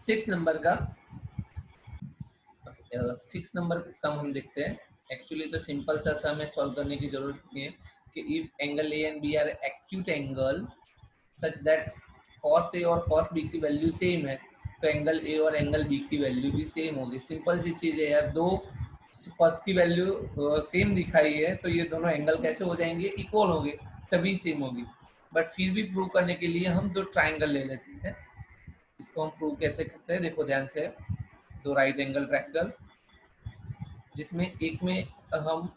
6 number का 6 number का सम हम देखते हैं। एक्चुअली तो सिंपल सा सम है, सॉल्व करने की जरूरत नहीं है कि if angle A and B are acute angle such that cos A और cos बी की वैल्यू सेम है, तो एंगल ए और एंगल बी की वैल्यू भी सेम होगी। सिंपल सी चीज है यार, दो cos की वैल्यू सेम दिखाई है तो ये दोनों एंगल कैसे हो जाएंगे, इक्वल होंगे, तभी सेम होगी। बट फिर भी प्रूव करने के लिए हम दो ट्राइंगल ले लेते हैं। इसको हम प्रूव कैसे करते हैं, देखो ध्यान से। दो राइट एंगल ट्रायंगल जिसमें एक में हम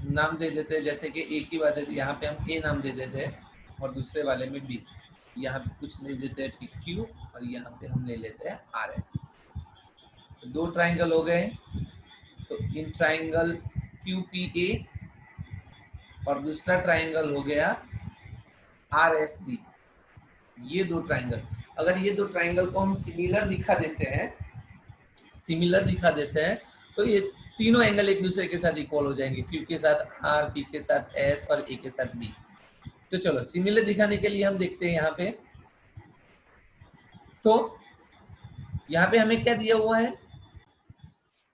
नाम दे देते हैं, जैसे कि ए की बात है तो यहाँ पे हम ए नाम दे देते हैं और दूसरे वाले में बी। यहाँ पे कुछ ले देते हैं पी क्यू और यहाँ पे हम ले लेते हैं आर एस। तो दो ट्राइंगल हो गए, तो in triangle Q P A और दूसरा ट्राइंगल हो गया आर एस बी। ये दो ट्राइंगल, अगर ये दो ट्राइंगल को हम सिमिलर दिखा देते हैं, तो ये तीनों एंगल एक दूसरे के साथ इक्वल हो जाएंगे, क्यू के साथ आर, पी के साथ एस और ए के साथ बी। तो चलो सिमिलर दिखाने के लिए हम देखते हैं यहाँ पे। तो यहाँ पे हमें क्या दिया हुआ है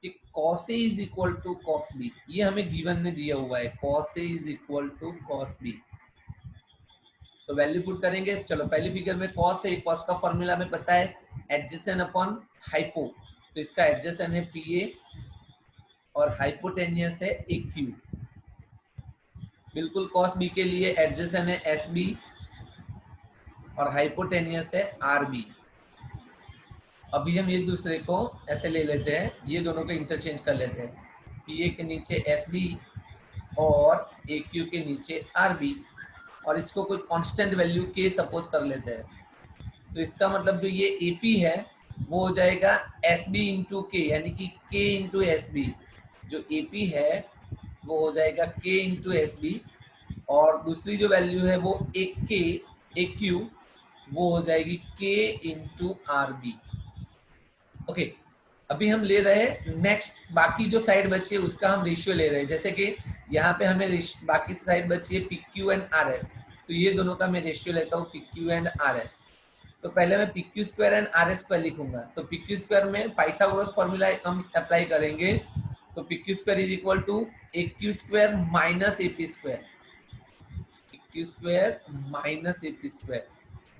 कि cos A is equal to cos B, ये हमें गिवन में दिया हुआ है, cos A is equal to cos B। तो वैल्यू पुट करेंगे। चलो पहली फिगर में cos है, cos का फॉर्मूला हमें पता है एडजेसेंट अपॉन हाइपो, तो इसका एडजेसेंट है PA और हाइपोटेनियस है AQ। बिल्कुल cos B के लिए एडजेसेंट है SB और हाइपोटेनियस है RB। अभी हम एक दूसरे को ऐसे ले लेते हैं, ये दोनों को इंटरचेंज कर लेते हैं, PA के नीचे SB और AQ के नीचे RB, और इसको कोई कांस्टेंट वैल्यू K सपोज कर लेते हैं। तो इसका मतलब जो ये AP है वो हो जाएगा SB इंटू K, यानी कि K इंटू SB। जो AP है वो हो जाएगा K इंटू SB, और दूसरी जो वैल्यू है वो AQ वो हो जाएगी K इंटू RB। ओके, अभी हम ले रहे हैं नेक्स्ट, बाकी जो साइड बची है उसका हम रेशियो ले रहे हैं। जैसे कि यहाँ पे हमें बाकी साइड बची है PQ एंड RS, तो ये दोनों का मैं रेशियो लेता हूँ PQ एंड RS। तो पहले मैं PQ square and RS square लिखूंगा। तो PQ स्क्वायर में पाइथागोरस फॉर्मूला हम अप्लाई करेंगे, तो PQ square is equal to AQ square minus AP square, PQ square minus AP square,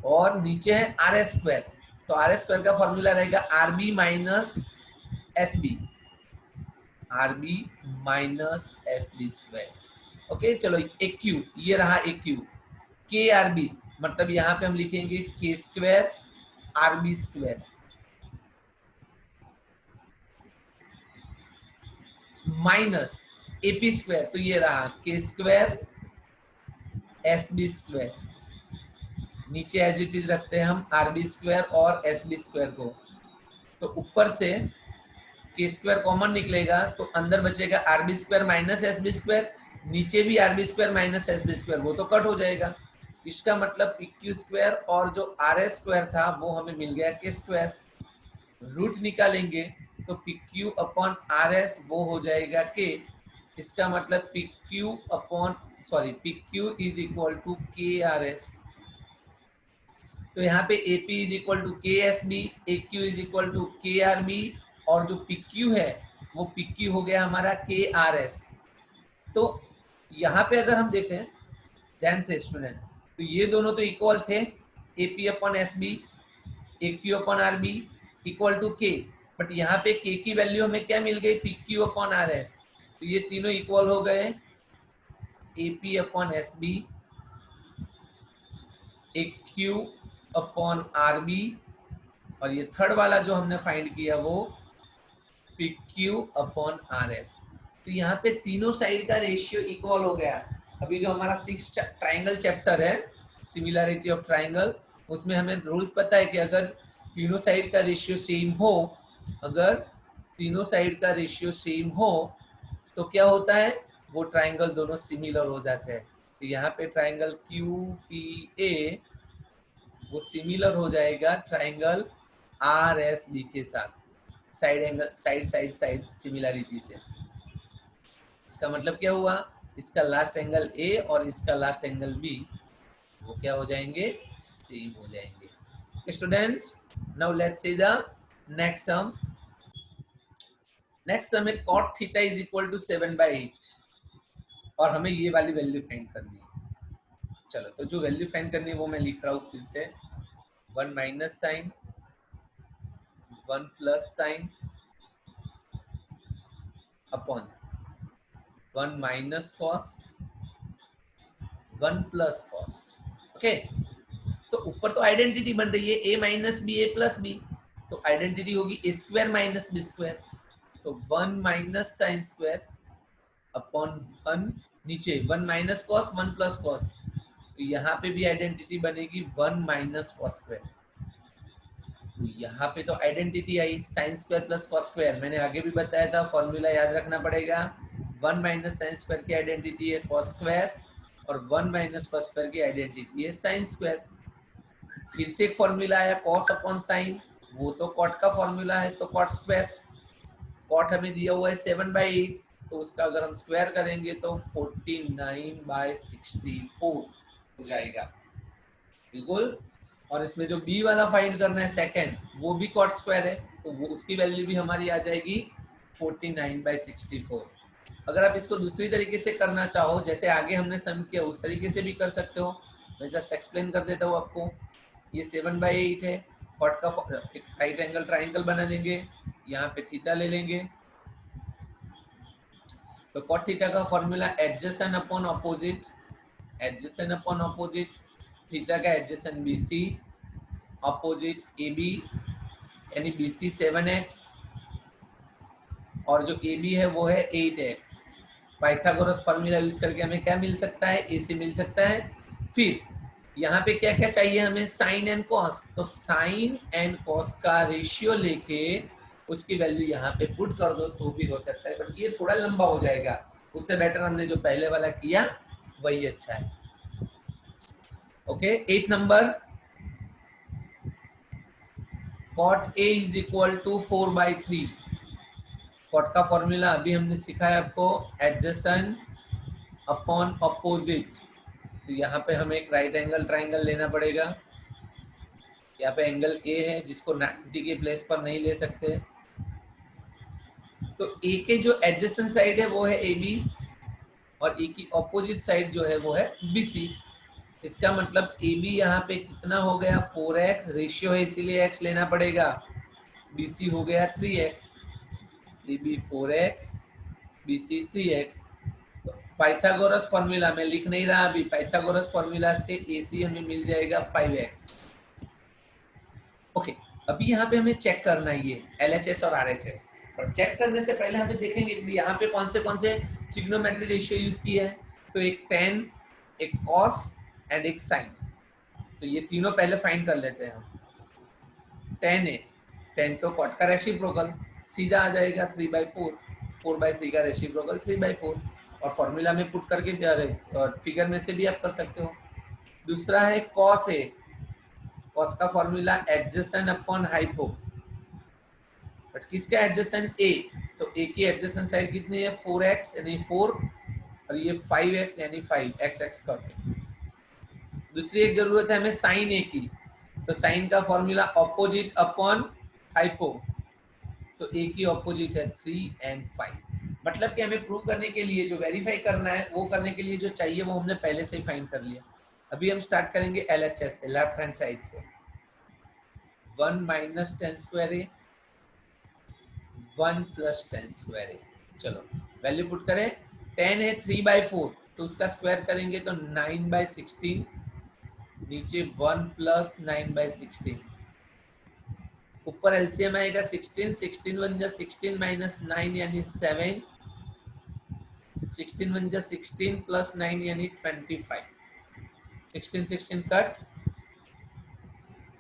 और नीचे है RS स्क्वायर। तो RS स्क्वायर का फॉर्मूला रहेगा RB minus SB, RB minus SB square. Okay, चलो AQ, ये रहा AQ, KRB मतलब यहाँ पे हम लिखेंगे K square RB square minus AP square, तो ये रहा K स्क्वायर SB स्क्वायर। नीचे एज इट इज रखते हैं हम RB स्क्वायर और SB स्क्वायर को, तो ऊपर से K स्क्वायर कॉमन निकलेगा तो अंदर बचेगा RB square minus SB square, नीचे भी RB square minus SB square, वो तो कट हो जाएगा। इसका मतलब PQ स्क्वायर और जो RS स्क्वायर था वो हमें मिल गया K स्क्वायर। रूट निकालेंगे तो PQ अपॉन RS वो हो जाएगा K। इसका मतलब PQ is equal to KRS। तो यहाँ पे AP is equal to KSB, AQ is equal to KRB, और जो PQ है वो PQ हो गया हमारा KRS। तो यहाँ पे अगर हम देखें ध्यान से स्टूडेंट, तो ये दोनों तो इक्वल थे, AP upon SB, AQ upon RB equal to K, but यहाँ पे K की वैल्यू हमें क्या मिल गई, PQ अपॉन RS। तो ये तीनों इक्वल हो गए, AP upon SB, AQ upon RB, और ये थर्ड वाला जो हमने फाइंड किया वो PQ अपॉन RS। तो यहाँ पे तीनों साइड का रेशियो इक्वल हो गया। अभी जो हमारा 6 ट्राइंगल चैप्टर है, सिमिलरिटी ऑफ ट्राइंगल, उसमें हमें रूल्स पता है कि अगर तीनों साइड का रेशियो सेम हो, अगर तीनों साइड का रेशियो सेम हो तो क्या होता है, वो ट्राइंगल दोनों सिमिलर हो जाते हैं। तो यहाँ पे ट्राइंगल QPA वो सिमिलर हो जाएगा ट्राइंगल RSB के साथ, साइड एंगल साइड सिमिलरिटी से। इसका मतलब क्या हुआ, इसका लास्ट एंगल A और इसका लास्ट एंगल B वो क्या हो जाएंगे, सेम हो जाएंगे। Students, now let's see the next sum. Next sum है cot theta is equal to 7/8 और हमें ये वाली वैल्यू फाइंड करनी है. चलो, तो जो वैल्यू फाइंड करनी है वो मैं लिख रहा हूँ फिर से. 1 minus sine, 1 plus sine upon 1 minus cos, 1 plus cos. Okay, तो ऊपर तो आइडेंटिटी बन रही है a minus B, a plus B, तो आइडेंटिटी होगी a square minus B square. तो 1 माइनस साइन स्क्वायर अपॉन 1, नीचे 1 माइनस कॉस, 1 प्लस कॉस, तो यहाँ पे भी आइडेंटिटी बनेगी 1 माइनस कॉस स्क्वायर. तो यहाँ पे तो आइडेंटिटी आई sine square plus cos square. मैंने आगे भी बताया था, फॉर्मूला याद रखना पड़ेगा. 1 माइनस साइन स्क्वायर की आइडेंटिटी है कॉस स्क्वायर और 1 माइनस कॉस स्क्वायर की आइडेंटिटी है साइन स्क्वायर. फिर से एक फॉर्मूला आया कॉस अपॉन साइन, वो तो कॉट का फॉर्मूला है, तो कॉट स्क्वायर. कॉट हमें दिया हुआ है 7/8, तो उसका अगर हम स्क्वायर करेंगे तो 49/64 हो जाएगा. बिल्कुल. और इसमें जो बी वाला फाइंड करना है सेकंड, वो भी कॉट स्क्वायर है, तो वो उसकी वैल्यू भी हमारी आ जाएगी 49/64. अगर आप इसको दूसरी तरीके से करना चाहो, जैसे आगे हमने सम किया उस तरीके से भी कर सकते हो. मैं जस्ट एक्सप्लेन कर देता हूँ आपको. ये 7/8 है, कॉट का एक राइट एंगल ट्राइंगल बना देंगे, यहाँ पे थीटा ले लेंगे. तो कॉट थीटा का formula adjacent upon opposite, adjacent upon opposite, theta का एडजेसेंट BC, ऑपोजिट AB, यानी BC 7x और जो AB है वो है 8x. पाइथागोरस फॉर्मूला यूज करके हमें क्या मिल सकता है, AC मिल सकता है. फिर यहाँ पे क्या क्या चाहिए हमें, साइन एंड कॉस. तो साइन एंड कॉस का रेशियो लेके उसकी वैल्यू यहाँ पे पुट कर दो तो भी हो सकता है, बट ये थोड़ा लंबा हो जाएगा. उससे बेटर हमने जो पहले वाला किया वही अच्छा है. Okay, 8 number, cot A is equal to 4/3. Cot का फॉर्मूला अभी हमने सीखा है आपको, एडजेसेंट अपॉन ऑपोजिट. तो यहाँ पे हमें एक राइट एंगल ट्राइंगल लेना पड़ेगा. यहाँ पे एंगल A है जिसको 90 के प्लेस पर नहीं ले सकते. तो A के जो एडजेसेंट साइड है वो है AB और A की ऑपोजिट साइड जो है वो है BC. इसका मतलब AB यहाँ पे कितना हो गया, 4x, रेशियो है इसीलिए x लेना पड़ेगा. BC हो गया 3x, AB 4x, BC 3x. तो पाइथागोरस फॉर्मूला मैं लिख नहीं रहा अभी, पाइथागोरस फॉर्मूला से AC हमें मिल जाएगा 5x. ओके, अभी यहाँ पे हमें चेक करना है ये LHS और RHS. और चेक करने से पहले हमें देखेंगे यहाँ पे कौन से ट्रिग्नोमेट्री रेशियो यूज किया है. तो एक tan, एक cos एंड एक साइन. तो ये तीनों पहले फाइंड कर लेते हैं हम. tan है, tan तो कॉट का रेसिप्रोकल, सीधा आ जाएगा 3/4, 4/3 का रेसिप्रोकल 3/4. और फॉर्मूला में पुट करके और फिगर में से भी आप कर सकते हो. दूसरा है cos है, cos का formula adjacent upon hypo. But किसका एडजेसेंट A, तो A की एडजेसेंट साइड कितनी है, 4x यानी 4 और ये 5x यानी 5, x कट. दूसरी एक जरूरत है हमें साइन A की. तो साइन का फॉर्मूला ऑपोजिट अपॉन हाइपो. तो A की ऑपोजिट है 3 एंड 5. मतलब कि हमें प्रूव करने के लिए जो वेरीफाई करना है वो करने के लिए जो चाहिए वो हमने पहले से ही फाइंड कर लिया. अभी हम स्टार्ट करेंगे LHS से, लेफ्ट हैंड साइड से. 1 minus tan square A, 1 plus tan square A. चलो वैल्यू पुट करें. tan है 3/4, तो उसका स्क्वायर करेंगे तो 9/16, नीचे 1 प्लस 9/16. ऊपर एलसीएम आएगा 16, 16 1 जा 16 माइनस 9 यानी 7, 16 1 जा 16 प्लस 9 यानी 25. 16 16 कट,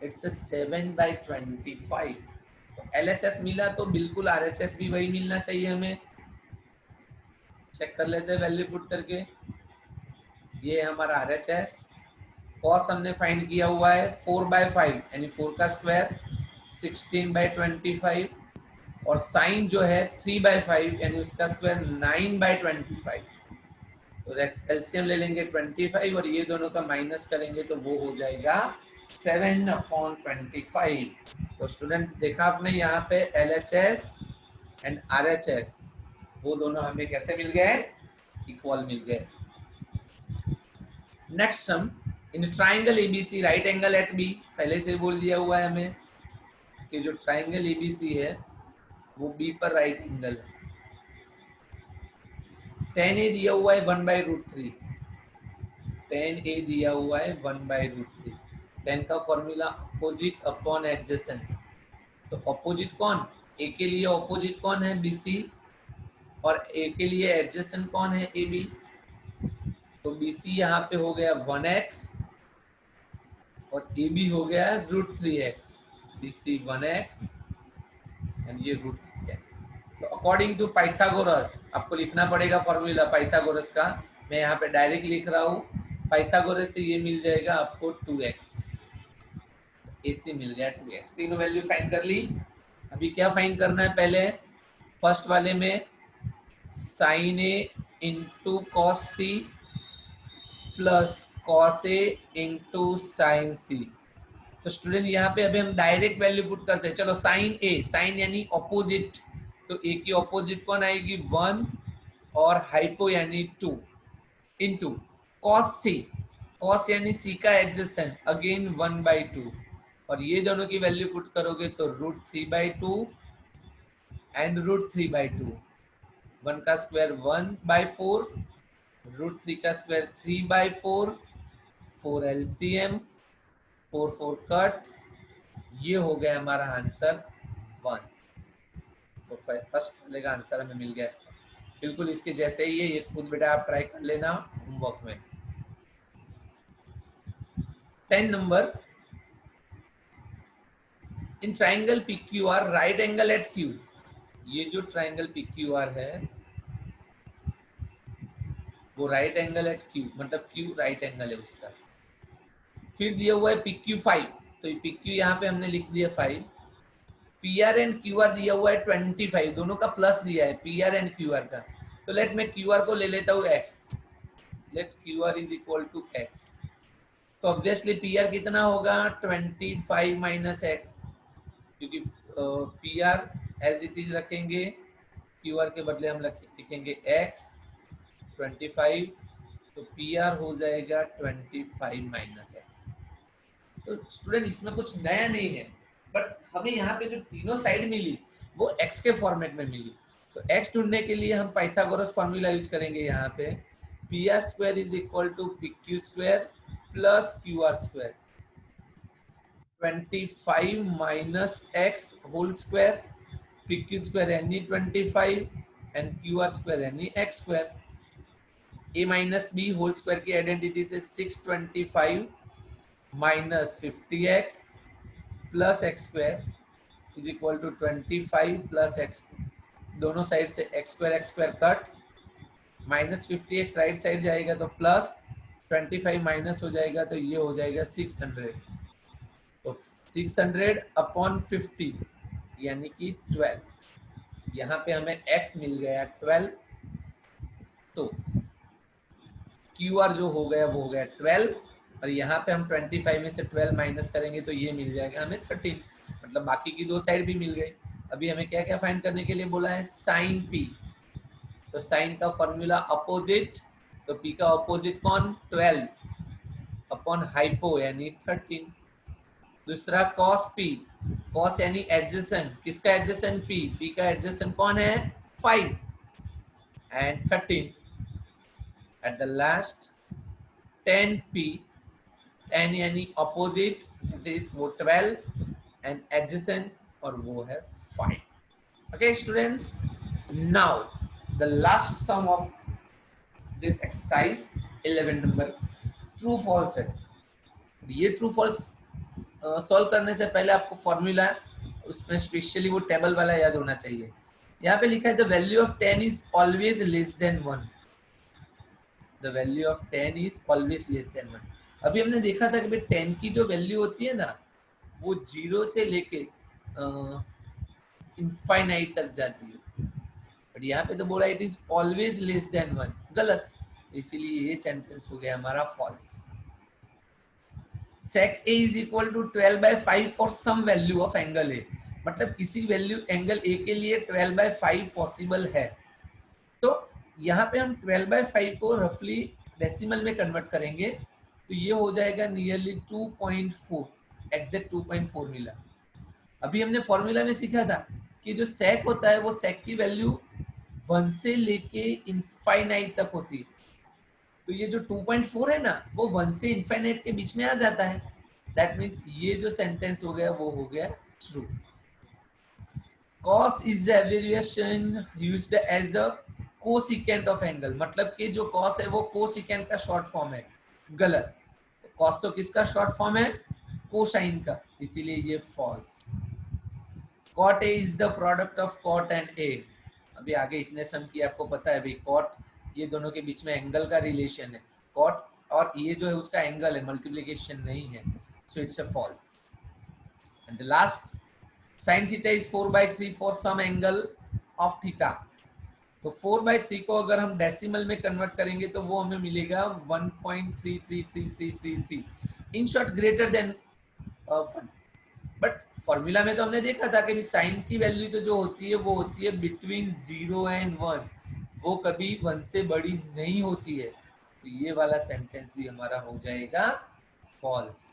इट्स 7/25. तो LHS मिला तो बिल्कुल RHS भी वही मिलना चाहिए हमें. चेक कर लेते हैं वैल्यू पुट करके. ये हमारा RHS. कॉस हमने फाइंड किया हुआ है 4/5 यानी 4 का स्क्वायर 16/25 और साइन जो है 3/5 यानी उसका स्क्वायर 9/25. तो एलसीएम ले लेंगे 25 और ये दोनों का माइनस करेंगे तो वो हो जाएगा 7/25। तो स्टूडेंट देखा आपने यहाँ पे LHS एंड RHS वो दोनों हमें कैसे मिल गए, इक्वल मिल गए। Next sum, in triangle ABC right angle at B, पहले से बोल दिया हुआ है हमें कि जो ट्राइंगल ABC है वो बी पर राइट एंगल है। 10A दिया हुआ है 1/√3, 10A दिया हुआ है 1/√3। 10 का फॉर्मूला अपोजिट अपॉन एडजेसेंट, तो अपोजिट कौन, ए के लिए अपोजिट कौन है BC, और ए के लिए एडजेसेंट कौन है AB। तो BC यहाँ पे हो गया 1x और AB हो गया √3x, BC 1x एंड ये √3x। तो अकॉर्डिंग टू पाइथागोरस आपको लिखना पड़ेगा फॉर्मूला पाइथागोरस का, मैं यहाँ पे डायरेक्ट लिख रहा हूँ। पाइथागोरस से ये मिल जाएगा आपको 2x, AC मिल गया 2x। तीनों वैल्यू फाइंड कर ली। अभी क्या फाइंड करना है, पहले फर्स्ट वाले में sin A into cos C plus cos A into sine C। तो स्टूडेंट यहाँ पे अभी हम डायरेक्ट वैल्यू पुट करते हैं। चलो साइन A, साइन यानी ऑपोजिट, तो A की ऑपोजिट कौन आएगी 1 और हाइपो यानी 2 इंटू कॉस C, कॉस यानी C का एडजेसेंट अगेन 1/2, और ये दोनों की वैल्यू पुट करोगे तो √3/2 एंड √3/2। 1 का स्क्वायर 1/4, √3 का स्क्वायर 3/4, 4 LCM, 4 4 कट, ये हो गया हमारा आंसर 1। तो फर्स्ट वाले का आंसर हमें मिल गया, बिल्कुल इसके जैसे ही है। ये खुद बेटा आप ट्राई कर लेना होमवर्क में। 10 number, in triangle PQR right angle at Q, ये जो ट्राइंगल PQR है वो राइट एंगल एट Q, मतलब Q राइट एंगल है उसका। फिर दिया हुआ है PQ5, तो PQ यहाँ पे हमने लिख दिया 5। PR एंड QR दिया हुआ है 25, दोनों का प्लस दिया है PR एंड QR का। तो लेट मैं QR को ले लेता हूँ x, let QR is equal to x। तो ऑब्वियसली PR कितना होगा 25 माइनस x, क्योंकि PR एज इट इज रखेंगे, QR के बदले हम लिखेंगे x 25, तो PR हो जाएगा 25 माइनस x। तो स्टूडेंट इसमें कुछ नया नहीं है, बट हमें यहाँ पे जो तीनों साइड मिली वो x के फॉर्मेट में मिली। तो x ढूंढने के लिए हम पाइथागोरस फॉर्मूला यूज करेंगे यहाँ पे, PR square is equal to PQ square plus QR square, 25 minus x whole square, PQ square यानी 25 एंड QR स्क्वायर यानी x square. a minus b whole square की आइडेंटिटी से 625 minus 50x plus x square is equal to 25 plus x, दोनों side से x square cut, minus 50x right side जाएगा तो plus 25 minus हो जाएगा, तो ये हो जाएगा 600। तो 600 अपॉन 50 यानी कि 12, यहाँ पे हमें x मिल गया 12। तो QR जो हो गया वो हो गया 12, और यहाँ पे हम 25 में से 12 माइनस करेंगे तो ये मिल जाएगा हमें 13, मतलब बाकी की दो साइड भी मिल गई। अभी हमें क्या क्या फाइंड करने के लिए बोला है, साइन P, तो साइन का फॉर्मूला अपोजिट, तो P का अपोजिट कौन 12 अपॉन हाइपो यानी 13। दूसरा कॉस P, कॉस यानी एडजेसेंट, किसका एडजेसेंट P का एडजेसेंट कौन है 5 and 13। At the last 10P, 10 यानी अपोजिट वो 12 एंड एडजेसेंट और वो है 5। Okay students, now the last sum of this exercise 11 number, true false है। ये ट्रू फॉल्स सॉल्व करने से पहले आपको फॉर्मूला उसमें स्पेशली वो टेबल वाला याद होना चाहिए। यहाँ पे लिखा है the value of 10 is always less than 1, the value of 10 is always less than 1। अभी हमने देखा था कि भाई 10 की जो वैल्यू होती है ना वो 0 से लेके इनफाइनाइट तक जाती है, बट यहाँ पे तो बोला it is always less than 1, गलत, इसीलिए ये सेंटेंस हो गया हमारा false. sec a is equal to 12/5 for some value of angle a, मतलब किसी वैल्यू एंगल a के लिए 12/5 पॉसिबल है। तो यहाँ पे हम 12/5 को रफली डेसिमल में कन्वर्ट करेंगे तो ये हो जाएगा नियरली 2.4, एग्जैक्ट 2.4 मिला। अभी हमने फॉर्मूला में सीखा था कि जो सेक होता है वो सेक की वैल्यू 1 से लेके इनफाइनाइट तक होती है। तो ये जो 2.4 है ना वो 1 से इनफाइनाइट के बीच में आ जाता है। दैट मीन्स ये जो सेंटेंस हो गया वो हो गया true. cos is the abbreviation used as the cosecant of angle, मतलब कि जो cos है वो cosecant का शॉर्ट फॉर्म है। गलत, cos तो किसका शॉर्ट फॉर्म है? कोसाइन का, इसीलिए ये false. cot a is the product of cot and a। अभी आगे इतने सम की आपको पता है भाई, cot ये दोनों के बीच में एंगल का रिलेशन है, cot और ये जो है उसका एंगल है, मल्टीप्लिकेशन नहीं है, so it's a false. And the last, sin theta is 4/3 for some angle of theta. तो 4/3 को अगर हम डेसिमल में कन्वर्ट करेंगे तो वो हमें मिलेगा 1.33333, in short greater than 1। But formula में तो हमने देखा था कि साइन की वैल्यू तो जो होती है वो होती है बिटवीन 0 एंड 1, वो कभी 1 से बड़ी नहीं होती है। तो ये वाला सेंटेंस भी हमारा हो जाएगा फॉल्स।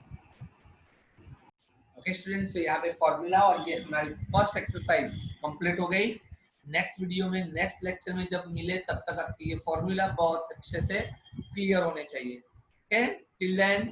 ओके स्टूडेंट्स, तो यहाँ पे फॉर्मूला और ये हमारी फर्स्ट एक्सरसाइज कंप्लीट हो गई। नेक्स्ट वीडियो में, नेक्स्ट लेक्चर में जब मिले तब तक आपके ये फॉर्मूला बहुत अच्छे से क्लियर होने चाहिए। Okay, till then